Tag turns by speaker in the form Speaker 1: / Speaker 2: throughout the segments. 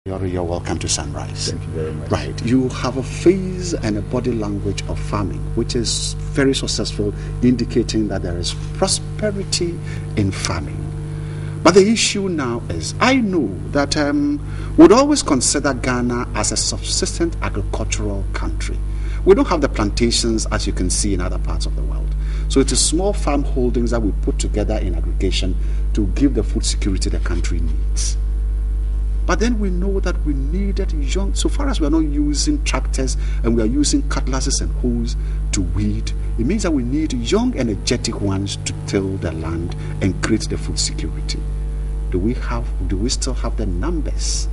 Speaker 1: You're welcome to Sunrise.
Speaker 2: Thank you very much.
Speaker 1: Right. You have a face and a body language of farming, which is very successful, indicating that there is prosperity in farming. But the issue now is, I know that we'd always consider Ghana as a subsistent agricultural country. We don't have the plantations as you can see in other parts of the world. So it is small farm holdings that we put together in aggregation to give the food security the country needs. But then we know that we needed young, so far as we are not using tractors and we are using cutlasses and hoes to weed, it means that we need young, energetic ones to till the land and create the food security. Do we still have the numbers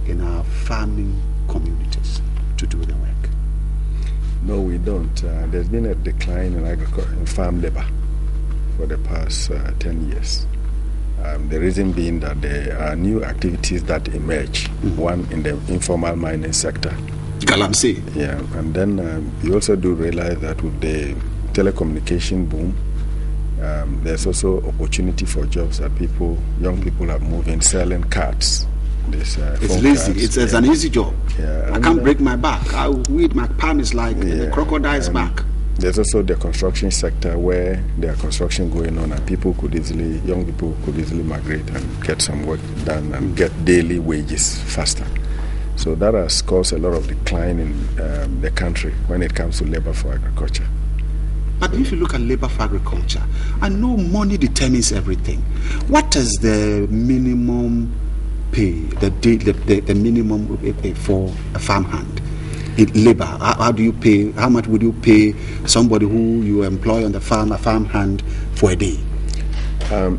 Speaker 1: in our farming communities to do the work?
Speaker 2: No, we don't. There's been a decline in farm labor for the past 10 years. The reason being that there are new activities that emerge. One in the informal mining sector.
Speaker 1: Galamsey.
Speaker 2: Yeah, and then you also do realize that with the telecommunication boom, there's also opportunity for jobs that young people are moving, selling cards. It's
Speaker 1: lazy. It's an easy job.
Speaker 2: Yeah,
Speaker 1: I can't break my back. I weed my palm is like the crocodile's back.
Speaker 2: There's also the construction sector where there are construction going on and young people could easily migrate and get some work done and get daily wages faster. So that has caused a lot of decline in the country when it comes to labor for agriculture.
Speaker 1: But if you look at labor for agriculture, I know money determines everything. What is the minimum pay, the minimum pay for a farmhand? Labor, how do you pay? How much would you pay somebody who you employ on the farm, a farmhand, for a day?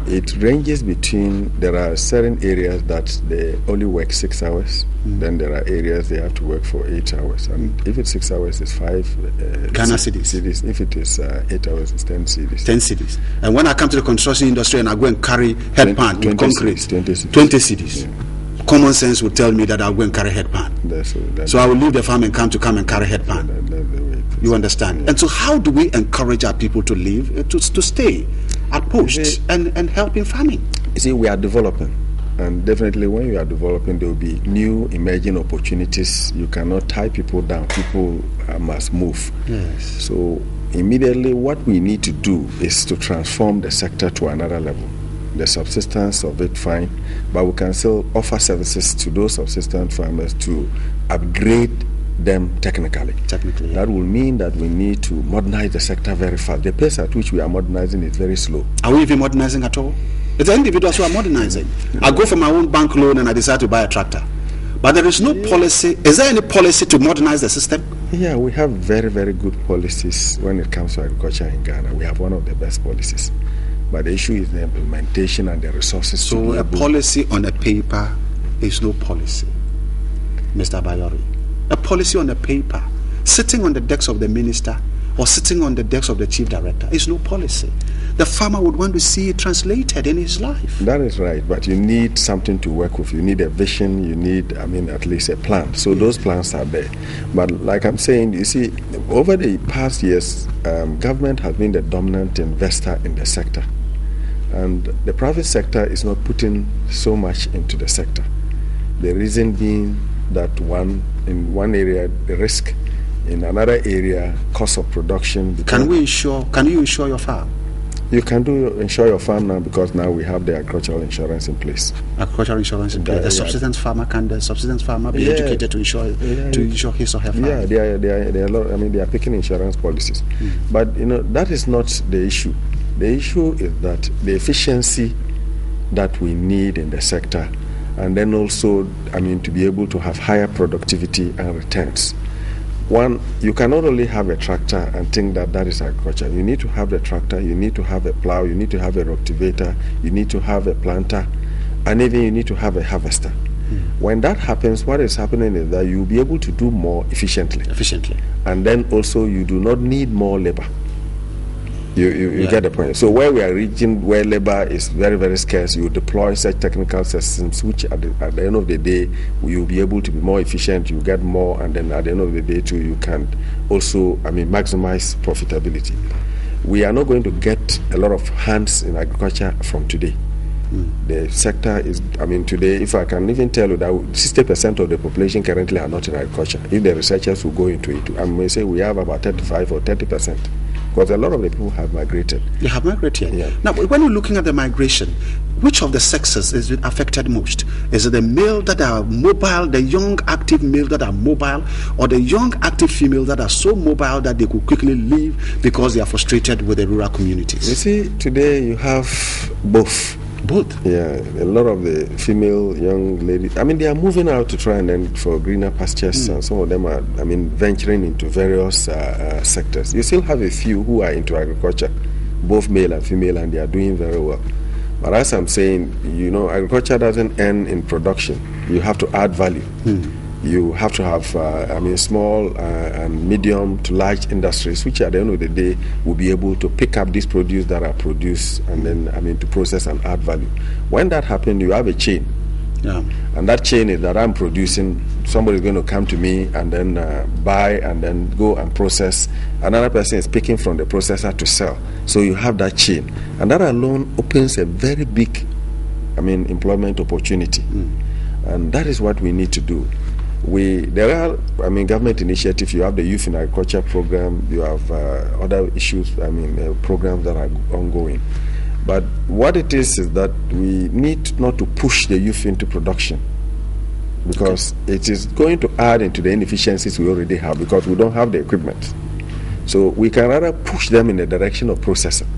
Speaker 2: It ranges between, there are certain areas that they only work 6 hours. Then there are areas they have to work for 8 hours. And if it's 6 hours, it's 5
Speaker 1: Ghana cedis.
Speaker 2: If it is 8 hours, it's 10 cedis.
Speaker 1: 10 cedis. And when I come to the construction industry and I go and carry head pan with concrete, 20 cedis. Yeah. Common sense would tell me that I'll go and carry head pan. So I will leave the farm and come and carry head pan. You understand? Yeah. And so how do we encourage our people to live, to stay at post and help in farming?
Speaker 2: You see, we are developing. And definitely when you are developing, there will be new emerging opportunities. You cannot tie people down. People must move.
Speaker 1: Yes.
Speaker 2: So immediately what we need to do is to transform the sector to another level. The subsistence of it, fine, but we can still offer services to those subsistence farmers to upgrade them technically.
Speaker 1: Yeah.
Speaker 2: That will mean that we need to modernize the sector very fast. The pace at which we are modernizing is very slow.
Speaker 1: Are we even modernizing at all? It's the individuals who are modernizing. I go for my own bank loan and I decide to buy a tractor. But there is no policy. Is there any policy to modernize the system?
Speaker 2: Yeah, we have very, very good policies when it comes to agriculture in Ghana. We have one of the best policies. But the issue is the implementation and the resources.
Speaker 1: So a policy on a paper is no policy, Mr. Bayori. A policy on a paper, sitting on the desk of the minister or sitting on the desk of the chief director, is no policy. The farmer would want to see it translated in his life.
Speaker 2: That is right, but you need something to work with. You need a vision, you need, at least a plan. So those plans are there. But like I'm saying, you see, over the past years, government has been the dominant investor in the sector. And the private sector is not putting so much into the sector. The reason being that in one area, the risk, in another area, cost of production.
Speaker 1: Can you insure your farm?
Speaker 2: You can insure your farm now because now we have the agricultural insurance in place.
Speaker 1: Agricultural insurance in place. The subsistence farmer be educated to insure his or her farm?
Speaker 2: Yeah, they are a lot. They are picking insurance policies. But that is not the issue. The issue is that the efficiency that we need in the sector, and then also, to be able to have higher productivity and returns. One, you cannot only have a tractor and think that is agriculture. You need to have the tractor, you need to have a plow, you need to have a rotavator, you need to have a planter, and even you need to have a harvester. When that happens, what is happening is that you'll be able to do more efficiently. And then also you do not need more labor. You get the point. So where we are reaching, where labor is very, very scarce, you deploy such technical systems which at the end of the day, you'll be able to be more efficient, you get more, and then at the end of the day too, you can also, maximize profitability. We are not going to get a lot of hands in agriculture from today. The sector is, I mean, today, if I can even tell you that 60% of the population currently are not in agriculture. If the researchers will go into it, I may say we have about 35 or 30%. Because a lot of the people have migrated.
Speaker 1: They have migrated.
Speaker 2: Yeah.
Speaker 1: Now, when you're looking at the migration, which of the sexes is it affected most? Is it the male that are mobile, the young active male that are mobile, or the young active female that are so mobile that they could quickly leave because they are frustrated with the rural communities?
Speaker 2: You see, today you have both.
Speaker 1: Both?
Speaker 2: Yeah, a lot of the female young ladies, I mean, they are moving out to try and then for greener pastures, and some of them are, I mean, venturing into various sectors. You still have a few who are into agriculture, both male and female, and they are doing very well. But as I'm saying, you know, agriculture doesn't end in production. You have to add value. You have to have, I mean, small and medium to large industries, which at the end of the day will be able to pick up these produce that are produced and then, I mean, to process and add value. When that happens, you have a chain.
Speaker 1: Yeah.
Speaker 2: And that chain is that I'm producing, somebody is going to come to me and then buy and then go and process. Another person is picking from the processor to sell. So you have that chain. And that alone opens a very big, I mean, employment opportunity. And that is what we need to do. There are, I mean, government initiatives. You have the Youth in Agriculture program. You have other issues, I mean, programs that are ongoing. But what it is that we need not to push the youth into production, because it is going to add into the inefficiencies we already have, because we don't have the equipment. So we can rather push them in the direction of processing.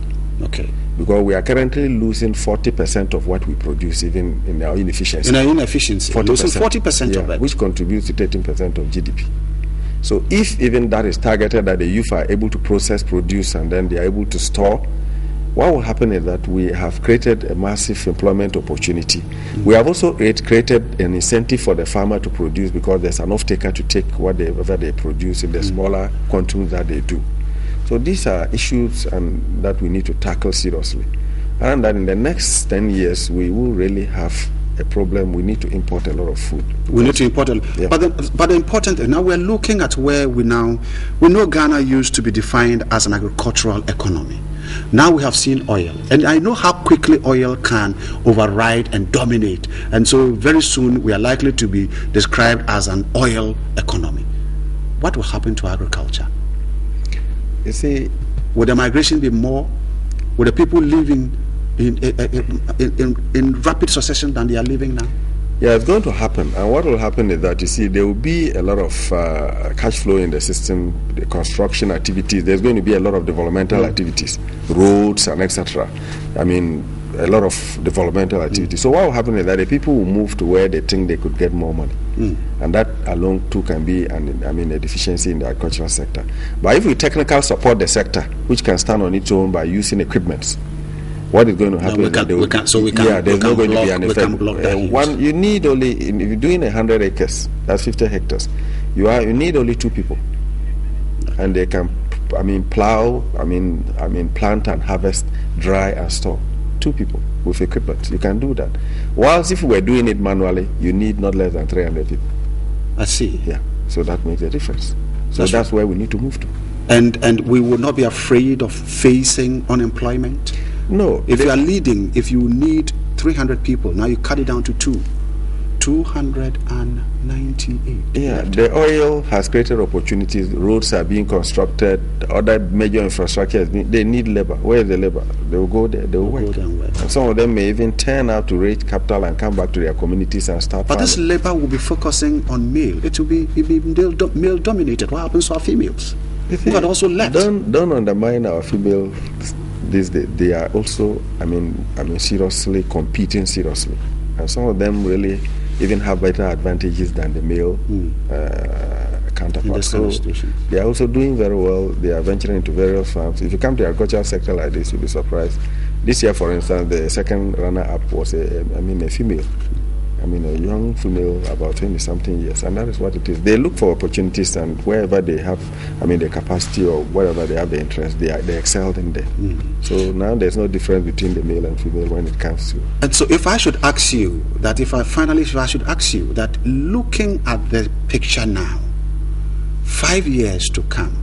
Speaker 1: Okay.
Speaker 2: Because we are currently losing 40% of what we produce, even in our inefficiency.
Speaker 1: In our inefficiency, 40% of it.
Speaker 2: Which contributes to 13% of GDP. So if even that is targeted, that the youth are able to process, produce, and then they are able to store, what will happen is that we have created a massive employment opportunity. We have also created an incentive for the farmer to produce, because there's an off-taker to take whatever they produce in the smaller quantities that they do. So these are issues that we need to tackle seriously. And that in the next 10 years, we will really have a problem. We need to import a lot of food.
Speaker 1: We need to import a lot.
Speaker 2: Yeah.
Speaker 1: But the important thing, now we're looking at where we know Ghana used to be defined as an agricultural economy. Now we have seen oil. And I know how quickly oil can override and dominate. And so very soon we are likely to be described as an oil economy. What will happen to agriculture?
Speaker 2: You see,
Speaker 1: would the migration be more? Would the people living in rapid succession than they are living now?
Speaker 2: Yeah, it's going to happen. And what will happen is that, you see, there will be a lot of cash flow in the system, the construction activities. There's going to be a lot of developmental activities, roads and etc. I mean, a lot of developmental activities. So what will happen is that the people will move to where they think they could get more money. And that alone too can be a deficiency in the agricultural sector. But if we technically support the sector, which can stand on its own by using equipment, what is going to happen is that there's not going to be an effect. You need only, if you're doing 100 acres, that's 50 hectares, you need only 2 people. And they can, plow, plant and harvest, dry and store. 2 people with equipment. You can do that. Whilst if we were doing it manually, you need not less than 300 people.
Speaker 1: I see.
Speaker 2: Yeah. So that makes a difference. So that's where we need to move to.
Speaker 1: And we will not be afraid of facing unemployment?
Speaker 2: No.
Speaker 1: If you are leading, if you need 300 people, now you cut it down to 298.
Speaker 2: Yeah, the oil has created opportunities. Roads are being constructed. Other major infrastructure they need labor. Where is the labor? They will go there. They will work. And some of them may even turn out to raise capital and come back to their communities and start.
Speaker 1: But this labor will be focusing on male. It will be male dominated. What happens to our females? Who had also left.
Speaker 2: Don't undermine our females. They are also, seriously competing seriously, and some of them really even have better advantages than the male counterparts. So they are also doing very well. They are venturing into various farms. If you come to the agricultural sector like this, you'll be surprised. This year, for instance, the second runner-up was a female. A young female, about 20-something years, and that is what it is. They look for opportunities, and wherever they have, the capacity or wherever they have the interest, they excel in there. So now there's no difference between the male and female when it comes to.
Speaker 1: And so, if I should ask you that, looking at the picture now, 5 years to come,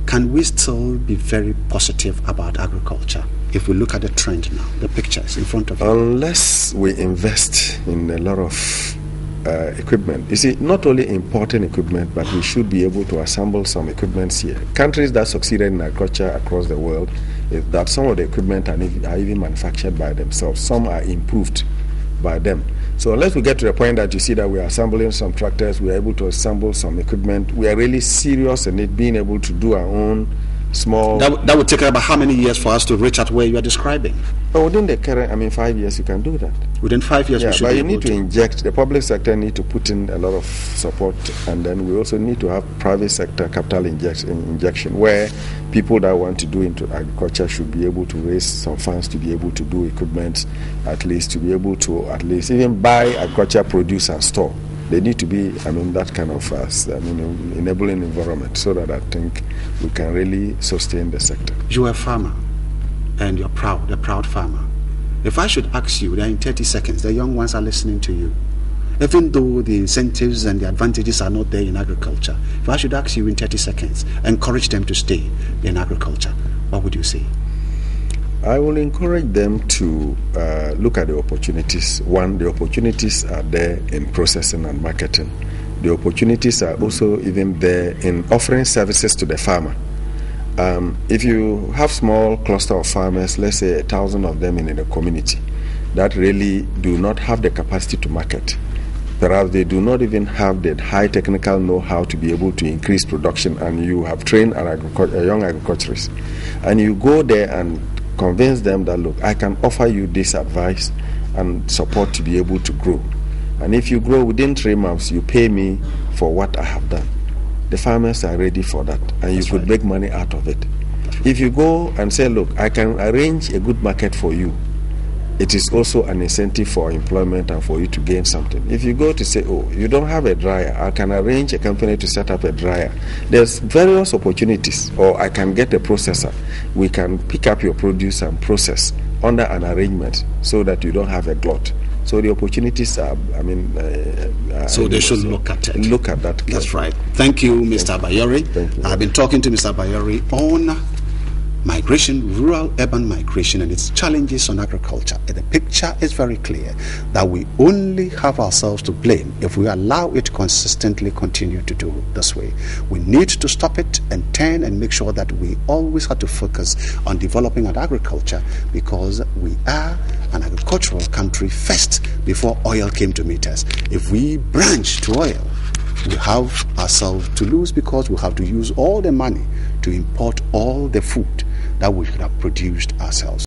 Speaker 1: can we still be very positive about agriculture? if we look at the trend now, the pictures in front of you?
Speaker 2: Unless we invest in a lot of equipment. You see, not only importing equipment, but we should be able to assemble some equipments here. Countries that succeeded in agriculture across the world is that some of the equipment are even manufactured by themselves. Some are improved by them. So unless we get to the point that you see that we are assembling some tractors, we are able to assemble some equipment, we are really serious in it, being able to do our own small...
Speaker 1: That would take about how many years for us to reach at where you are describing?
Speaker 2: But within the current, 5 years, you can do that.
Speaker 1: Within 5 years,
Speaker 2: yeah,
Speaker 1: we should
Speaker 2: but
Speaker 1: be
Speaker 2: you
Speaker 1: able
Speaker 2: need to inject, the public sector need to put in a lot of support, and then we also need to have private sector capital injection, where people that want to do into agriculture should be able to raise some funds to be able to do equipment, at least to be able to at least even buy agriculture produce and store. They need to be, that kind of enabling environment, so that I think we can really sustain the sector.
Speaker 1: You're a farmer, and you're proud, a proud farmer. If I should ask you, in 30 seconds, the young ones are listening to you. Even though the incentives and the advantages are not there in agriculture, if I should ask you in 30 seconds, encourage them to stay in agriculture, what would you say?
Speaker 2: I will encourage them to look at the opportunities. One, the opportunities are there in processing and marketing. The opportunities are also even there in offering services to the farmer. If you have small cluster of farmers, let's say 1,000 of them in a community, that really do not have the capacity to market. Perhaps they do not even have the high technical know-how to be able to increase production, and you have trained a young agriculturist. And you go there and convince them that, look, I can offer you this advice and support to be able to grow. And if you grow within 3 months, you pay me for what I have done. The farmers are ready for that, and you could make money out of it. If you go and say, look, I can arrange a good market for you, it is also an incentive for employment and for you to gain something. If you go to say, oh, you don't have a dryer, I can arrange a company to set up a dryer. There's various opportunities. Or I can get a processor. We can pick up your produce and process under an arrangement so that you don't have a glut. So the opportunities are,
Speaker 1: so they should look at it.
Speaker 2: Look at that.
Speaker 1: That's right. Thank you, Mr. Abayori.
Speaker 2: Thank you.
Speaker 1: I've been talking to Mr. Abayori on migration, rural-urban migration, and its challenges on agriculture. And the picture is very clear that we only have ourselves to blame if we allow it to consistently continue to do this way. We need to stop it and turn and make sure that we always have to focus on developing our agriculture, because we are an agricultural country first before oil came to meet us. If we branch to oil, we have ourselves to lose, because we have to use all the money to import all the food that we could have produced ourselves.